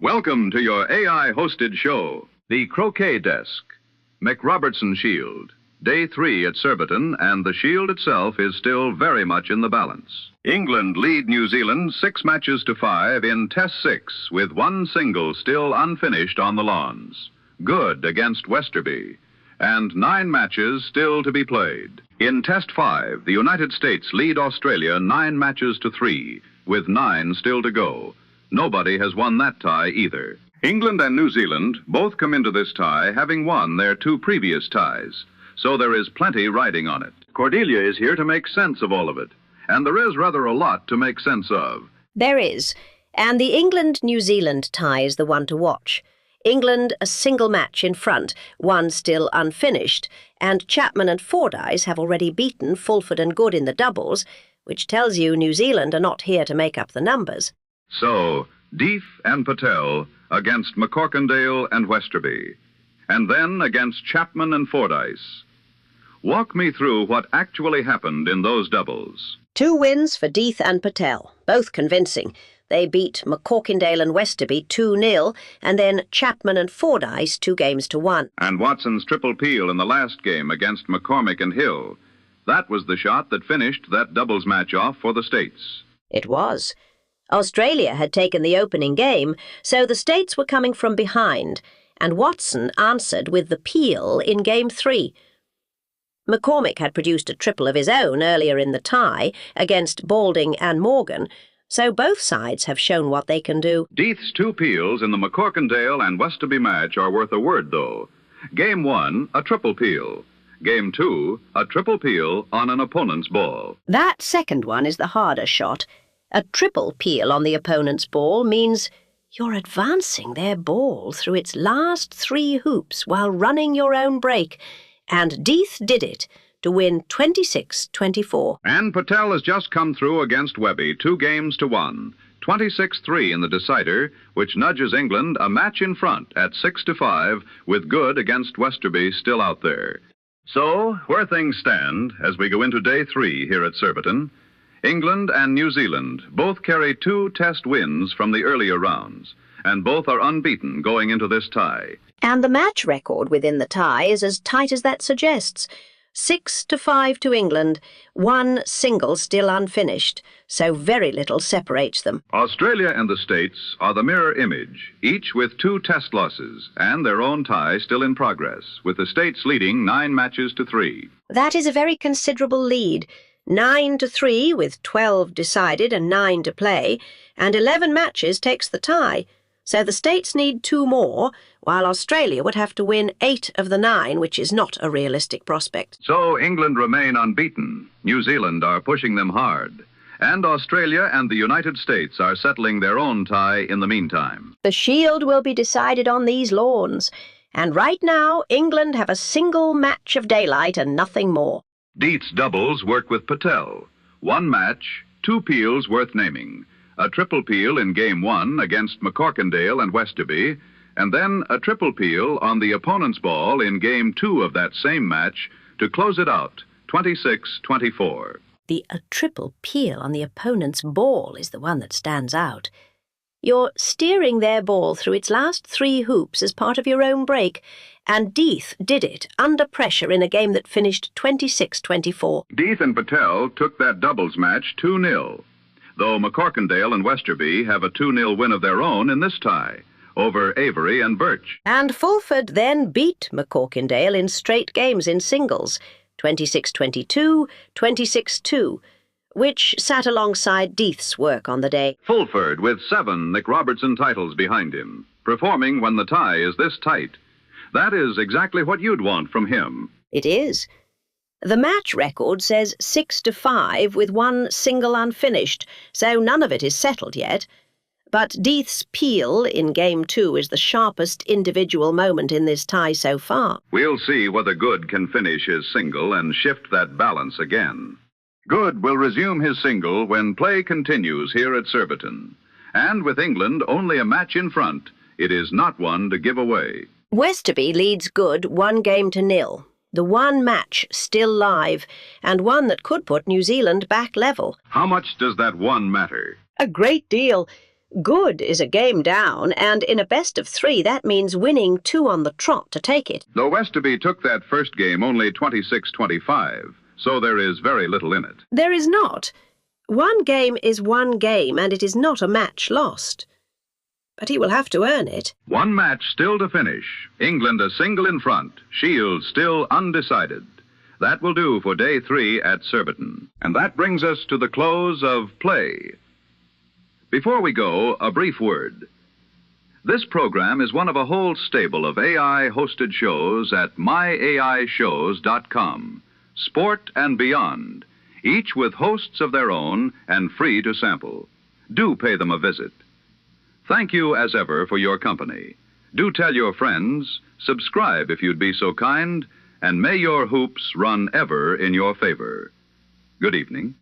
Welcome to your AI-hosted show, the Croquet Desk. MacRobertson Shield. Day 3 at Surbiton, and the Shield itself is still very much in the balance. England lead New Zealand 6 matches to 5 in Test 6, with one single still unfinished on the lawns. Good against Westerby, and 9 matches still to be played. In Test 5, the United States lead Australia 9 matches to 3, with 9 still to go. Nobody has won that tie either. England and New Zealand both come into this tie having won their 2 previous ties, so there is plenty riding on it. Cordelia is here to make sense of all of it, and there is rather a lot to make sense of. There is, and the England-New Zealand tie is the one to watch. England a single match in front, one still unfinished, and Chapman and Fordyce have already beaten Fulford and Good in the doubles, which tells you New Zealand are not here to make up the numbers. So, Deeth and Patel against McCorkindale and Westerby, and then against Chapman and Fordyce. Walk me through what actually happened in those doubles. 2 wins for Deeth and Patel, both convincing. They beat McCorkindale and Westerby 2-0, and then Chapman and Fordyce 2-1. And Watson's triple peel in the last game against McCormick and Hill. That was the shot that finished that doubles match off for the States. It was. Australia had taken the opening game, so the States were coming from behind, and Watson answered with the peel in Game 3. McCormick had produced a triple of his own earlier in the tie against Balding and Morgan, so both sides have shown what they can do. Deeth's 2 peels in the McCorkindale and Westerby match are worth a word, though. Game 1, a triple peel. Game 2, a triple peel on an opponent's ball. That second one is the harder shot. A triple peel on the opponent's ball means you're advancing their ball through its last 3 hoops while running your own break, and Deeth did it to win 26-24. And Patel has just come through against Webby 2-1, 26-3 in the decider, which nudges England a match in front at 6-5, with Good against Westerby still out there. So, where things stand as we go into Day 3 here at Surbiton, England and New Zealand both carry 2 test wins from the earlier rounds, and both are unbeaten going into this tie. And the match record within the tie is as tight as that suggests. 6-5 to England, 1 single still unfinished, so very little separates them. Australia and the States are the mirror image, each with 2 test losses, and their own tie still in progress, with the States leading 9 matches to 3. That is a very considerable lead. 9-3 with 12 decided and 9 to play, and 11 matches takes the tie. So the States need 2 more, while Australia would have to win 8 of the 9, which is not a realistic prospect. So England remain unbeaten. New Zealand are pushing them hard. And Australia and the United States are settling their own tie in the meantime. The Shield will be decided on these lawns, and right now England have a single match of daylight and nothing more. Deeth's doubles work with Patel. 1 match, 2 peels worth naming. A triple peel in Game 1 against McCorkindale and Westerby, and then a triple peel on the opponent's ball in Game 2 of that same match to close it out, 26-24. The triple peel on the opponent's ball is the one that stands out. You're steering their ball through its last 3 hoops as part of your own break, and Deeth did it under pressure in a game that finished 26-24. Deeth and Patel took that doubles match 2-0, though McCorkindale and Westerby have a 2-0 win of their own in this tie, over Avery and Birch. And Fulford then beat McCorkindale in straight games in singles, 26-22, 26-2, which sat alongside Deeth's work on the day. Fulford with 7 MacRobertson titles behind him, performing when the tie is this tight. That is exactly what you'd want from him. It is. The match record says 6-5 with 1 single unfinished, so none of it is settled yet. But Deeth's peel in Game 2 is the sharpest individual moment in this tie so far. We'll see whether Good can finish his single and shift that balance again. Good will resume his single when play continues here at Surbiton. And with England only a match in front, it is not one to give away. Westerby leads Good 1-0, the one match still live, and one that could put New Zealand back level. How much does that one matter? A great deal. Good is a game down, and in a best-of-3 that means winning 2 on the trot to take it. Though Westerby took that first game only 26-25, so there is very little in it. There is not. 1 game is 1 game, and it is not a match lost. But he will have to earn it. 1 match still to finish. England a single in front. Shield still undecided. That will do for day 3 at Surbiton. And that brings us to the close of play. Before we go, a brief word. This program is one of a whole stable of AI-hosted shows at myaishows.com. Sport and beyond, each with hosts of their own and free to sample. Do pay them a visit. Thank you, as ever, for your company. Do tell your friends, subscribe if you'd be so kind, and may your hoops run ever in your favor. Good evening.